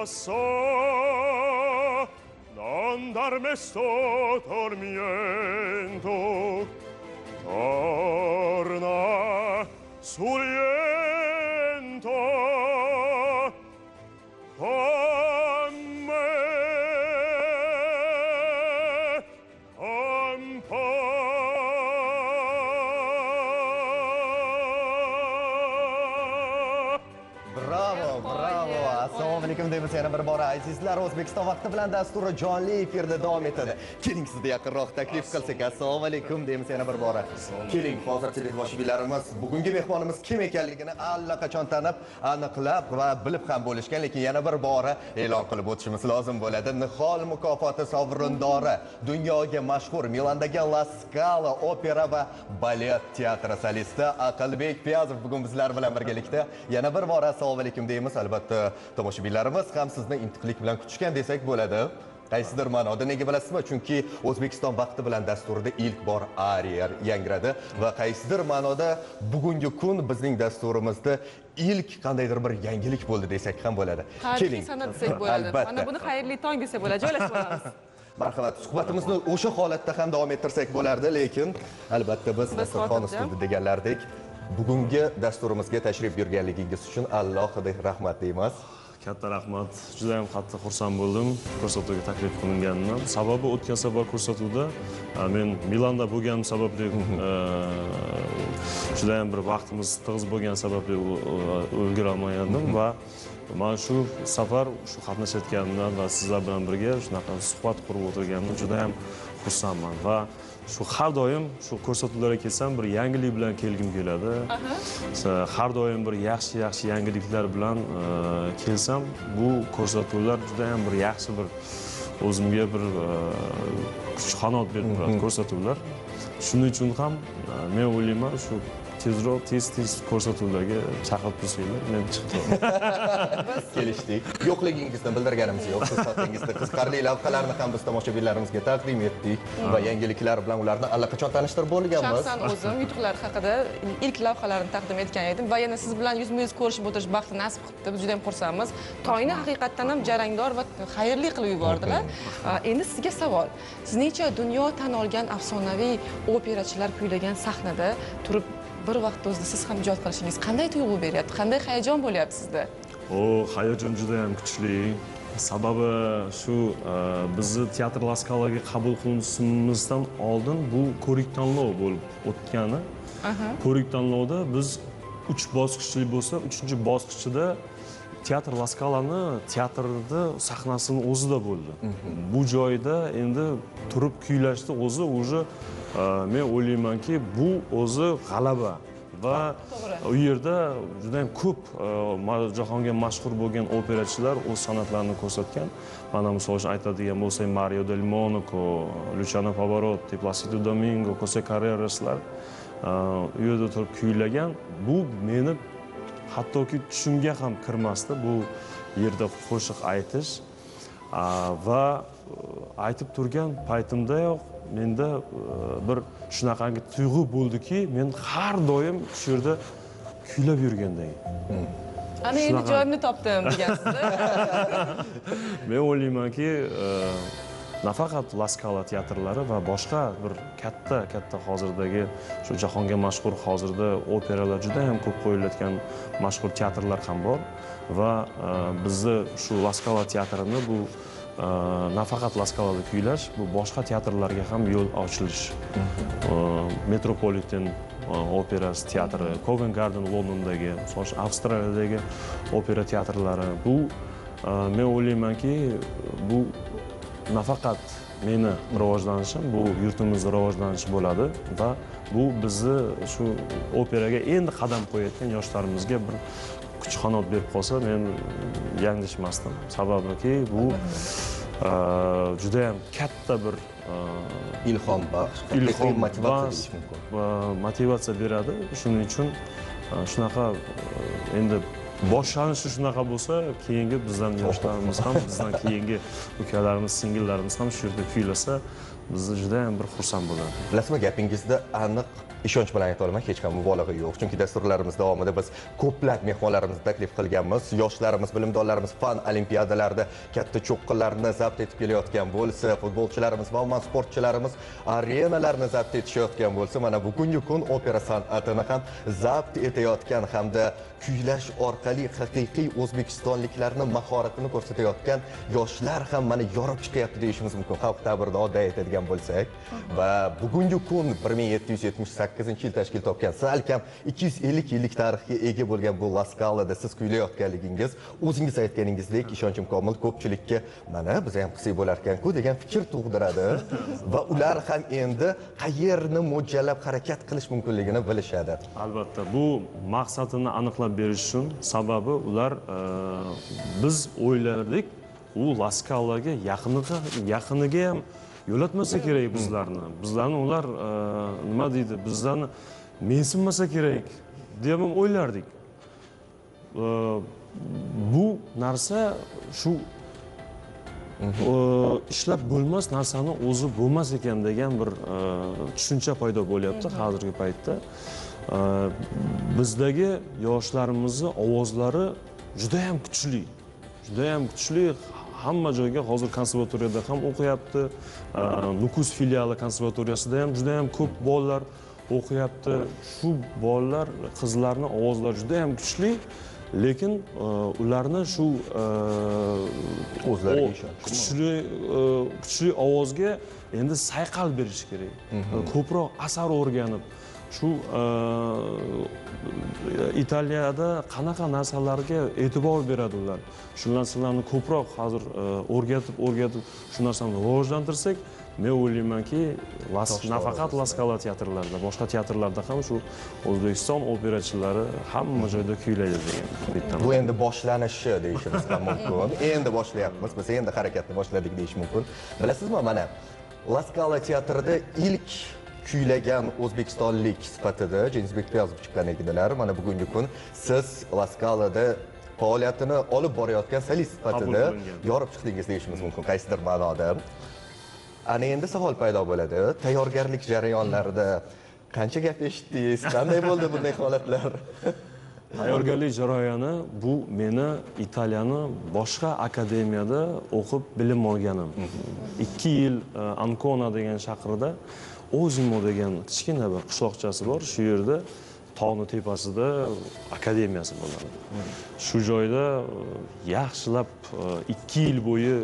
so, non darme sto tormento, torna sul vento con me, un po'. Assalomu alaykum deymiz yana bir bora azizlar. O'zbekiston vaqti bilan dasturi jonli efirda davom etadi. Keling, sizni yaqinroq taklif qilsak. Assalomu alaykum deymiz yana bir bora. Keling, hozircha tomoshabinlarimiz bugungi mehmonimiz kim ekanligini allaqachon tanib, aniqlab va bilib ham bo'lishgan, lekin yana bir bora e'lon qilib o'tishimiz lozim bo'ladi. Nihol mukofoti sovrindori, dunyoga mashhur Milandagi La Scala opera va balet teatri solisti Aqlbek Piyazov bugun bizlar bilan birgalikda. Yana bir bora assalomu alaykum deymiz. Albatta tomoshabinlarimiz ham sizni intiqlik bilan kutishgan desak bo'ladi. Qaysidir ma'noda nega bilasizmi? Chunki O'zbekiston vaqti bilan dasturida ilk bor ariya yangradi va qaysidir ma'noda bugungi kun bizning dasturimizda ilk qandaydir bir yangilik bo'ldi desak ham bo'ladi. Keling, sanat desak bo'ladi. Mana buni xayrli tong desa bo'ladi. Joylashib olamiz. Marhamat, suhbatimizni o'sha holatda ham davom ettirsak bo'lardi, lekin albatta biz dasturxon ustida deganlardek bugungi dasturimizga tashrif buyurganligingiz uchun alohida rahmat deymiz. Katta rahmat. Juda ham qattiq xursand bo'ldim ko'rsatuvga taklif qilinganidan. Sababi o'tgan safar ko'rsatuvda men Milanda bo'lganim sababli juda ham bir vaqtimiz tig'iz bo'lgani sababli ulgura olmagandim va mana shu safar shu qatnashayotganimdan va sizlar bilan birga shunaqa suhbat qurib o'tirganimdan juda ham xursandman va shu har doim shu ko'rsatuvlarga kelsam bir yangilik bilan kelgim keladi. Har doim bir yaxshi yangiliklar bilan kelsam bu ko'rsatuvlar juda ham bir yaxshi bir o'zimga bir kuch qanot berib turadi ko'rsatuvlar. Shuning uchun ham men o'ylayman shu tezroq tez ko'rsatuvlarga chaqirib tursanglar men chiqdim. Biz kelishdik. Yo'qligingizni bildirganimiz yo'q. Siz sotingizda qiziqarli lavhalarni ham biz tomoshabinlarimizga taqdim etdik va yangiliklar bilan ularni allaqachon tanishtirib bo'lganmiz. Shaxsan o'zim yutuqlar haqida ilk lavhalarni taqdim etgan edim va yana siz bilan yuzma-yuz ko'rishib o'tirish baxti nasib qildi. Biz juda ham xursandmiz. Tongni haqiqatdan ham jarangdor va xayrli qilib yubordilar. Endi sizga savol. Sizningcha dunyo tan olgan afsonaviy operachilar kuylagan sahnada turib bir vaqt o'zida siz ham ijod qilishingiz qanday tuyg'u beryapti? Qanday hayajon bo'lyapti sizda? Hayajon juda ham kuchli. Sababi shu bizni teatr La Scalaga qabul qilinishimizdan oldin bu ko'rik tanlov bo'lib o'tgani. Ko'rik tanlovda biz 3 bosqichli bo'lsa, 3-bosqichida teatr La Scalani teatrda sahnasini o'zida bo'ldi. Bu joyda endi turib kuylashni o'zi уже men o'ylaymanki bu o'zi g'alaba va u yerda juda ham ko'p jahonga mashhur bo'lgan operachilar o'z san'atlarini ko'rsatgan. Mana misol uchun aytadigan bo'lsak Mario del Monaco, Luciano Pavarotti, Placido Domingo, Jose Carreraslar u yerda turib kuylagan. Bu meni hattoki tushimga ham kirmasdi bu yerda qo'shiq aytish va aytib turgan paytimdayoq menda bir shunaqangi tuyg'u bo'ldiki, men har doim shu yerda kuylab yurganday. Ana endi joyimni topdim degansizda. Men o'ylaymanki, nafaqat La Scala teatrlari va boshqa bir katta hozirdagi shu jahonga mashhur hozirda operalar juda ham ko'p qo'yilayotgan mashhur teatrlar ham bor va bizni shu La Scala teatrini bu nafaqat La Scalada kuylash, bu boshqa teatrlarga ham yo'l ochilish. Metropolitan opera teatri, Covent Garden Londondagi, Avstraliyadagi opera teatrlari. Bu men o'ylaymanki, bu nafaqat meni rivojlanishim, bu yurtimizning rivojlanishi bo'ladi va bu bizni shu operaga endi qadam qo'yayotgan yoshlarimizga bir kuch qanot berib qolsa, men yanglishmasdim. Sababiki bu juda ham katta bir ilhom motivatsiya beradi. Shuning uchun shunaqa endi boshlanishi shunaqa bo'lsa, keyingi bizdan yoshlarimiz ham, bizdan keyingi ukalarimiz, singillarimiz ham shu yerda kuylasa, bizni juda ham bir xursand bo'ladi. Bilasizmi, gapingizda aniq ishonch bilan ayta olaman, hech qanday mubolag'a yo'q. Chunki dasturlarimiz davomida biz ko'plab mehmonlarimizni taklif qilganmiz. Yoshlarimiz, bilimdonlarimiz fan olimpiadalarida katta cho'qqinlarni zabt etib kelayotgan bo'lsa, futbolchilarimiz va umuman sportchilarimiz arenalarni zabt etishayotgan bo'lsa, mana bugungi kun opera san'atini ham zabt etayotgan hamda kuylash orqali haqiqiy o'zbekistonliklarni mahoratini ko'rsatayotgan yoshlar ham mana yorib chiqyapti deyishimiz mumkin. Xalq ta'birida oddiy aytadigan bo'lsak, va bugungi kun 1778-yil tashkil topgan, salkam 250 yillik tarixga ega bo'lgan bu La Scalada siz kuylayotganligingiz, o'zingiz aytganingizdek, ishonchim komil ko'pchilikka mana biz ham qilsak bo'lar ekan-ku degan fikr tug'diradi va ular ham endi qayerni mo'ljallab harakat qilish mumkinligini bilishadi. Albatta, bu maqsadini aniqlab berish uchun sababi ular biz o'ylardik, u La Scalaga yaqiniga ham yo'latmasa kerak bizlarni. Bizlarni ular nima deydi? Bizlarni mensimasa kerak deb ham o'ylardik. Bu narsa shu ishlab bo'lmas narsani o'zi bo'lmas ekan degan bir tushuncha paydo bo'lyapti hozirgi paytda. Bizdagi yoshlarimizni ovozlari juda ham kuchli. Juda ham kuchli. Hamma joyga hozir konservatoriyada ham o'qiyapti. Nukus filiali konservatoriyasida ham juda ham ko'p bolalar o'qiyapti. Shu bolalar, qizlarning ovozlari juda ham kuchli, lekin ularni shu o'zlariga kuchli ovozga endi sayqal berish kerak. Ko'proq asar o'rganib, shu Italiyada qanaqa narsalarga e'tibor beradi ular. Shu narsalarni ko'proq hozir o'rgatib shu narsani rivojlantirsak, men o'ylaymanki, nafaqat La Scala teatrlarida, boshqa teatrlarda ham shu O'zbekiston operachilari hamma joyda kuylaydi degan. Bu endi boshlanishi deyishimiz ham mumkin. Endi boshlayapmiz, biz endi harakatni boshladik deyish mumkin. Bilasizmi, mana La Scala teatrida ilk kuylagan o'zbekistonlik sifatida Jenzbek Piyazov chiqqan edilar. Mana bugungi kun siz La Scalada faoliyatini olib borayotgan solist sifatida yorib chiqdingiz deyishimiz mumkin, qaysidir ma'noda. Ana endi savol paydo bo'ladi. Tayyorgarlik jarayonlarida qancha gap eshitdingiz? Qanday bo'ldi bunday holatlar? Tayyorgarlik jarayoni bu meni Italiyani boshqa akademiyada o'qib bilim olganim. 2 yil Ancona degan shaharda Ozimo degan kichkina bir qishloqchasi bor. Shu yerda tog'ni tepasida akademiyasi bo'ladi. Shu joyda yaxshilab 2 yil bo'yi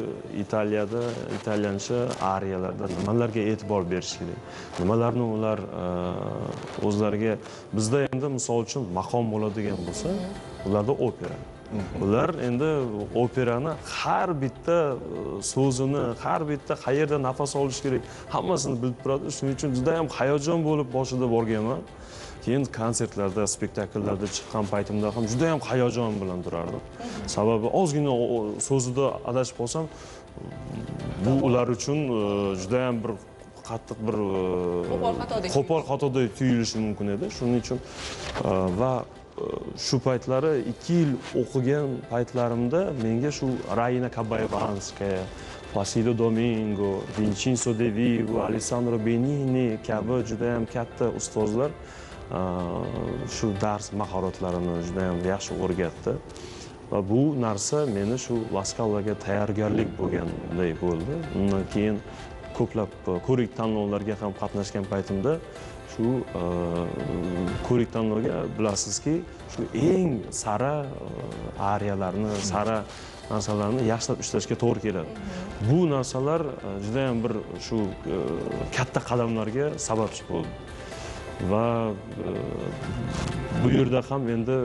Italiyada italyancha ariyalarda nimalarga e'tibor berish kerak, nimalarni ular o'zlariga, bizda endi misol uchun maqom bo'ladigan bo'lsa, ularda opera. Ular endi operani har bitta so'zini, har bitta qayerda nafas olish kerak, hammasini bilib turadi. Shuning uchun juda ham hayajon bo'lib boshida borganman. Keyin konsertlarda, spektakllarda chiqqan paytimda ham juda ham hayajon bilan turardim. Sababi ozgina so'zida adashib qolsam, bu ular uchun juda ham bir qattiq bir qo'pol xatodek tuyulishi mumkin edi. Shuning uchun va shu paytlari 2 yil o'qigan paytlarimda menga shu Raina Cabayabanskaya, Placido Domingo, Vincenzo De Vigo, Alessandro Benini kabi juda ham katta ustozlar shu dars mahoratlarini juda ham yaxshi o'rgatdi. Va bu narsa meni shu La Scalaga tayyorgarlik bo'lganday bo'ldi. Undan keyin ko'plab ko'rik tanlovlarga ham qatnashgan paytimda shu ko'rik tanlovga bilasizki, shu eng sara ariyalarni, sara narsalarni yaxshilab ishlashga to'g'ri keladi. Bu narsalar juda ham bir shu katta qadamlarga sababchi bo'ldi. Va bu yerda ham endi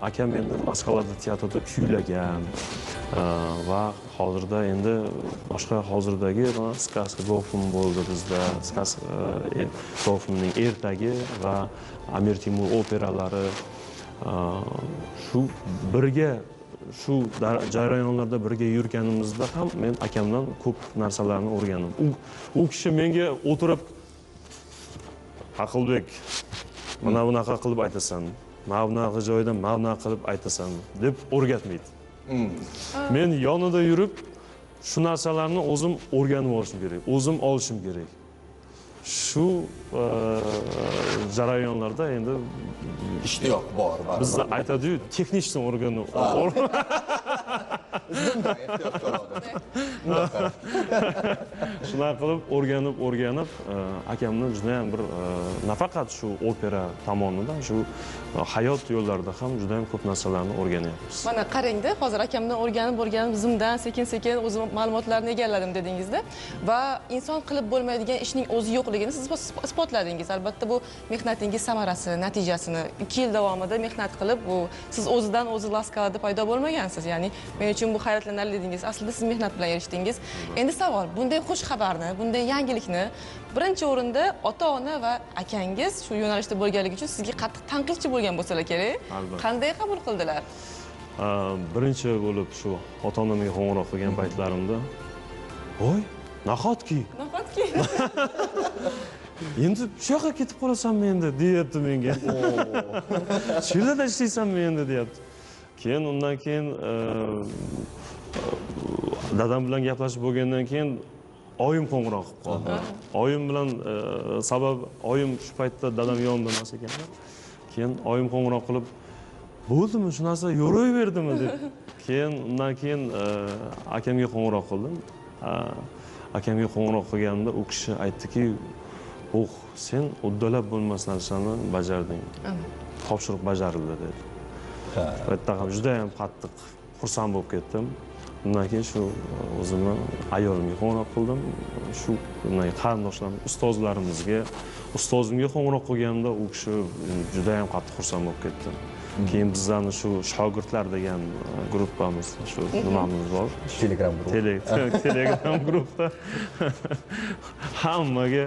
akam endi La Scalada teatrida kuylagan va hozirda endi boshqa hozirdagi Сказка Gofum bo'ldi bizda. Сказка Gofumning ertagi va Amir Temur operalari shu birga shu jarayonlarda birga yurganimizda ham men akamdan ko'p narsalarni o'rgandim. U kishi menga o'tirib Aqilbek, mana bunaqa qilib aytasan, mana bunaqa joyda mana bunaqa qilib aytasan deb o'rgatmaydi. Men yonida yurib shu narsalarni o'zim o'rganib olishim kerak, o'zim olishim kerak. Shu jarayonlarda endi ishtiyoq bor. bizda aytadi-yu, texnichni organi. Zimdan ehtiyotkor odam. Shunaqa qilib o'rganib, akamni juda ham bir nafaqat shu opera tomonidan, shu hayot yo'llarida ham juda ham ko'p narsalarni o'rganyapmiz. Mana qarangda, hozir akamdan o'rganib zimdan sekin-sekin o'zim ma'lumotlarni egalladim dedingizda va inson qilib bo'lmaydigan ishning o'zi yo'qligini siz isbotladingiz. Albatta bu mehnatingiz samarasi, natijasini 2 yil davomida mehnat qilib, bu siz o'zidan o'zi laskalada paydo bo'lmagansiz. Ya'ni men uchun bu hayratlanarli dedingiz. Aslida siz mehnat bilan erishdingiz. Endi savol, bunday xush xabarni, bunday yangilikni birinchi o'rinda ota-ona va akangiz shu yo'nalishda bo'lganligi uchun sizga qattiq tanqidchi bo'lgan bo'lsalar kerak. Albatta. Qanday qabul qildilar? Birinchi bo'lib shu ota-onamga qo'ng'iroq qilgan paytlarimda, "Voy, nahotki endi shu yoqqa ketib qolasanmi endi?" deyapti menga. Shu yerda ishlaysanmi endi deyapti. Keyin undan keyin dadam bilan gaplashib bo'lgandan keyin oyim qo'ng'iroq qilib qoldi. Oyim bilan sabab oyim shu paytda dadam yonimda emas ekanlar. Keyin oyim qo'ng'iroq qilib, "Bo'ldimi, shu narsa yo'raverdimi?" deb. Keyin undan keyin akamga qo'ng'iroq qildim. Akamga qo'ng'iroq qilganimda u kishi aytdiki, sen uddalab bo'lmas narsani bajarding. Topshiriq bajarildi" dedi. Bu yerda ham juda ham qattiq xursand bo'lib ketdim. Undan keyin shu o'zimni ayolimga qo'ng'iroq qildim. Shu qarindoshlarim, ustozimga qo'ng'iroq qilganimda u kishi juda ham qattiq xursand bo'lib ketdi. Keyin bizlarning shu shogirdlar degan gruppamiz, shu nimamiz bor. Telegram guruhi. Telegram guruhda hammaga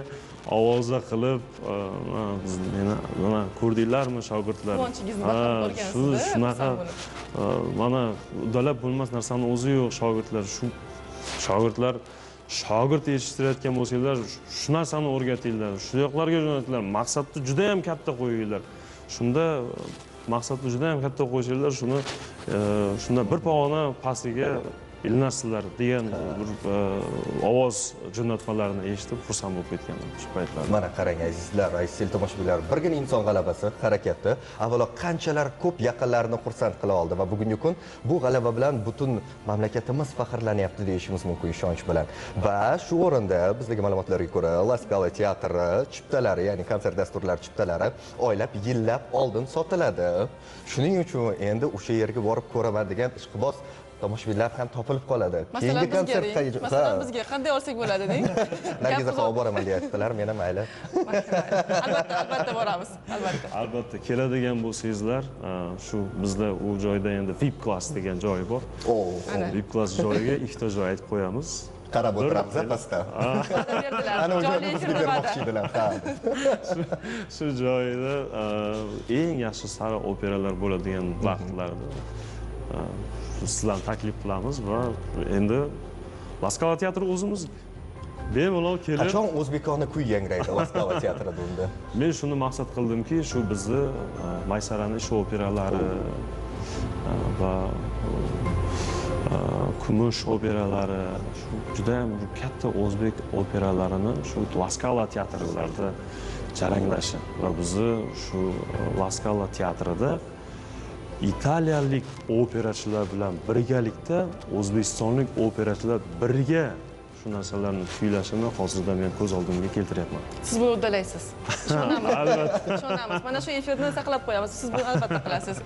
ovoza qilib, meni mana ko'rdinglarmi shogirdlar? Quvonchingizni baham ko'rgansiz. Shunaqa mana uddalab bo'lmas narsani o'zi yo'q shogirdlar. Shu shogirdlar shogird yetishtirayotgan bo'lsanglar, shu narsani o'rgatinglar, shu yoqlarga jo'natinglar, maqsadni juda ham katta qo'yinglar. Shunda maqsadni juda ham katta qo'yishinglar, shunda bir pog'ona pastiga ilinarsizlar degan bir ovoz jo'natmalarini eshitib xursand bo'lib ketgandim shu paytlarda. Mana qarang azizlar, aziz tomoshabinlar, birgina inson g'alabasi, harakati avvalo qanchalar ko'p yaqinlarni xursand qila oldi va bugungi kun bu g'alaba bilan butun mamlakatimiz faxrlanyapti deyishimiz mumkin ishonch bilan. Va shu o'rinda bizga ma'lumotlarga ko'ra, La Scala teatri chiptalari, ya'ni konsert dasturlari chiptalari oylab, yillab oldin sotiladi. Shuning uchun endi o'sha yerga borib ko'raman degan ishqiboz tomoshabinlar ham topilib qoladi. Masalan bizga qanday olsak bo'ladi deng. Nargiza olib boraman deyaptilar, men ham mayli. Albatta boramiz, albatta. Albatta keladigan bo'lsangizlar, shu bizda u joyda endi VIP class degan joy bor. VIP class joyiga ikkita joy aytib qo'yamiz. Qarab o'tiramiz pastda. Ana o'sha bizga bermoqchi edilar. Shu joyda eng yaxshi sara operalar bo'ladigan vaqtlarda sizlarni taklif qilamiz va endi La Scala teatri o'zimiz bemalol kelib, qachon o'zbekona kuy yangraydi La Scala teatrida unda? Men shuni maqsad qildimki, shu bizni Maysarani ish operalari va kumush operalari, shu juda ham katta o'zbek operalarini shu La Scala teatrlarida jaranglashi va bizni shu La Scala teatrida italiyalik operachilar bilan birgalikda o'zbekistonlik operachilar birga shu narsalarni kuylashini hozirda men ko'z oldimga keltiryapman. Siz buni uddalaysiz. Ishonamiz. Albatta. Ishonamiz. Mana shu efirni saqlab qo'yamiz. Siz buni albatta qilasiz.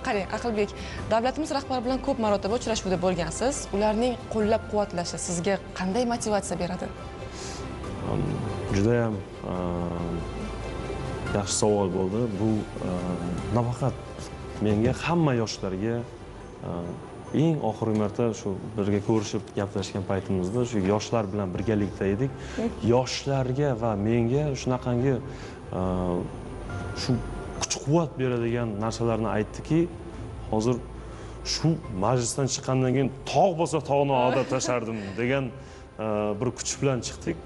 Qarang, Aqlbek, davlatimiz rahbari bilan ko'p marotaba uchrashuvda bo'lgansiz. Ularning qo'llab-quvvatlashi sizga qanday motivatsiya beradi? Juda ham yaxshi savol bo'ldi. Bu nafaqat menga, hamma yoshlarga eng oxirgi marta shu birga ko'rishib gaplashgan paytimizda shu yoshlar bilan birgalikda edik. Yoshlarga va menga shunaqangi shu kuch-quvvat beradigan narsalarni aytdiki, hozir shu majlisdan chiqqandan keyin tog' bo'lsa tog'ni og'da tashlardim degan bir kuch bilan chiqdik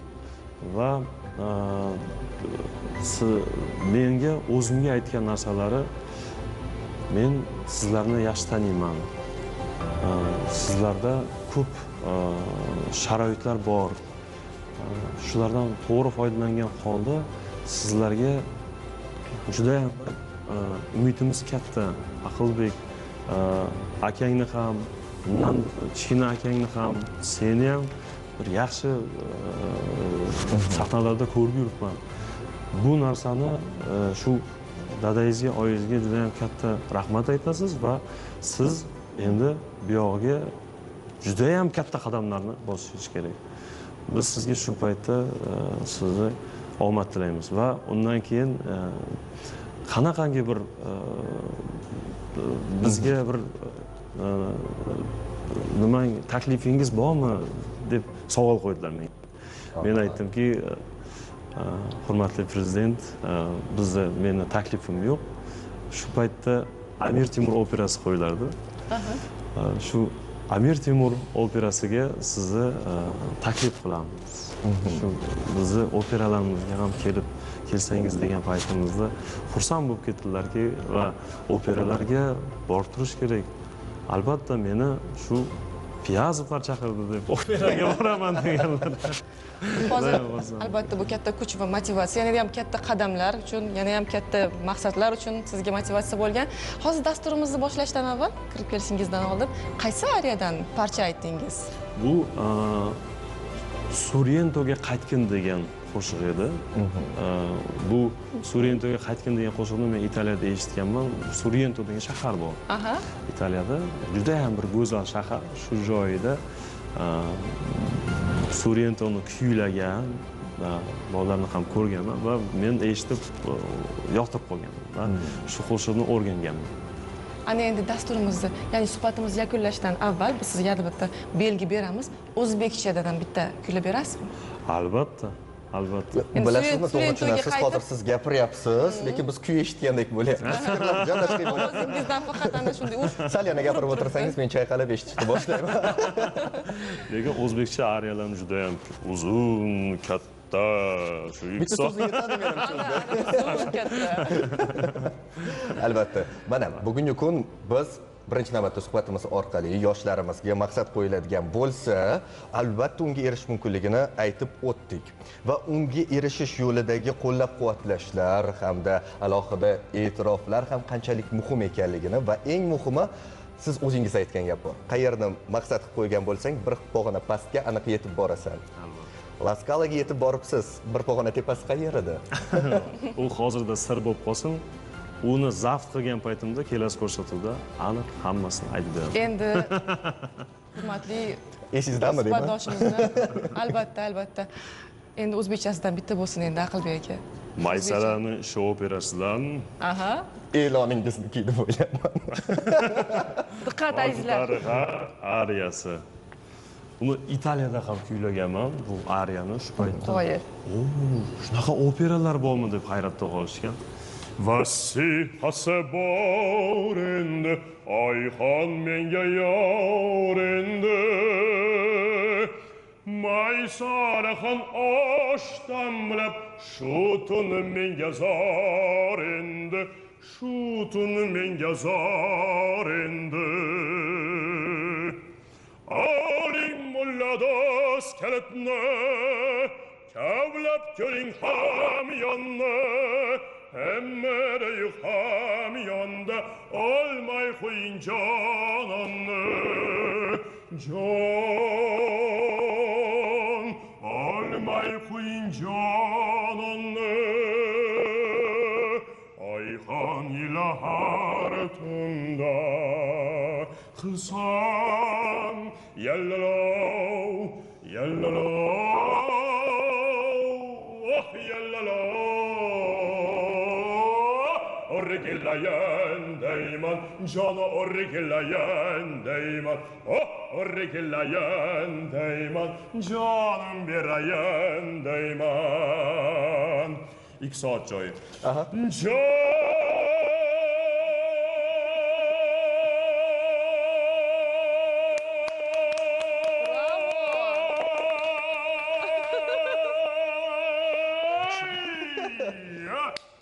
va menga o'zimga aytgan narsalari, men sizlarni yaxshi taniyman. Sizlarda ko'p sharoitlar bor. Shulardan to'g'ri foydalangan holda sizlarga juda ham umidimiz katta. Aqlbek akangni ham, undan kichkina akangni ham, seni ham bir yaxshi sahnalarda ko'rib yuribman. Bu narsani shu dadangizga, oyingizga juda ham katta rahmat aytasiz va siz endi bu yog'iga juda ham katta qadamlarni bosishingiz kerak. Biz sizga shu paytda sizni omad tilaymiz va undan keyin qanaqangi bir bizga bir nima taklifingiz bormi deb savol qo'ydilar menga. Men aytdimki, hurmatli prezident, meni taklifim yo'q. Shu paytda Amir Temur operasi qo'yilardi. Shu Amir Temur operasiga sizni taklif qilamiz. Shu bizni operalarimizga ham kelsangiz degan paytimizda xursand bo'lib ketdilarki va operalarga borib turish kerak. Albatta meni shu Piyazovlar chaqirdi deb operaga boraman deganlar. Hozir albatta bu katta kuch va motivatsiya, yana ham katta qadamlar uchun, yana ham katta maqsadlar uchun sizga motivatsiya bo'lgan. Hozir dasturimizni boshlashdan avval, kirib kelishingizdan oldin qaysi ariyadan parcha aytdingiz? Bu Suryento'ga qaytgin degan qo'shiq edi. Bu Suryento'ga qaytgin degan qo'shiqni men Italiyada eshitganman. Suryento degan shahar bor. Italiyada juda ham bir go'zal shahar. Shu joyida Suryentoni kuylagan bolalarni ham ko'rganman va men eshitib yoqtirib qolganman va shu qo'shiqni o'rganganman. Ana endi dasturimizni, ya'ni suhbatimizni yakunlashdan avval biz sizga albatta belgi beramiz. O'zbekchadan ham bitta kuylab berasizmi? Albatta. Albatta. Bilasizmi, to'g'ri tushunasiz, hozir siz gapiryapsiz, lekin biz kuy eshitgandek bo'lyapmiz. O'zingizdan faqat ana shunday sal yana gapirib o'tirsangiz, men chayqalab eshitishni boshlayman. Lekin o'zbekcha ariyalarni juda ham uzun, katta, shu bitta so'zni yetadi menimcha. Albatta. Mana bugungi kun biz birinchi navbatda suhbatimiz orqali yoshlarimizga maqsad qo'yiladigan bo'lsa, albatta unga erishish mumkinligini aytib o'tdik va unga erishish yo'lidagi qo'llab-quvvatlashlar hamda alohida e'tiroflar ham qanchalik muhim ekanligini va eng muhimi siz o'zingiz aytgan gap bor. Qayerni maqsad qilib qo'ygan bo'lsang, bir pog'ona pastga aniq yetib borasan. Laskalaga yetib boribsiz, bir pog'ona tepasi qayerida? U hozirda sir bo'lib qolsin. Uni zaft qilgan paytimda kelasi ko'rsatuvda aniq hammasini aytib beraman. Endi hurmatli esingizdami deyman? Suhbatdoshimizni albatta. Endi o'zbekchasidan bitta bo'lsin endi Aqlbek aka. Maysarani shu operasidan e'loningizni deb o'ylayman. Diqqat azizlar. Ariyasi. Uni Italiyada ham kuylaganman bu ariyani shu paytda. Qo'yib. Shunaqa operalar bormi deb hayratda qolishgan. Vasihasi bor endi, Ayxon menga yor endi. Maysaraxon oshdan bilib, shu tuni menga zor endi, shu tuni menga zor endi. Oling mulla do'st kalitni, kavlab ko'ring hamyonni. Emmere ham yonda olmay qo'ying jononni. Jon olmay qo'ying jononni. Ayxon ila har tunda qilsam yallalov yallalov Orrigillayan deyman, cana orrigillayan deyman, orrigillayan deyman, canım berayan deyman. 2 saat joyi.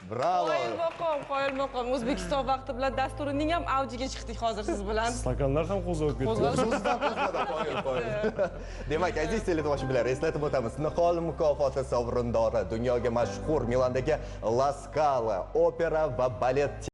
Bravo. Qoyil maqom. O'zbekiston vaqti bilan dasturining ham avjiga chiqdik hozir siz bilan. Stakanlar ham qo'zg'alib ketdi. Demak, aziz teletomoshabinlar, eslatib o'tamiz. Nihol mukofoti sovrindori, dunyoga mashhur Milandagi La Scala opera va balet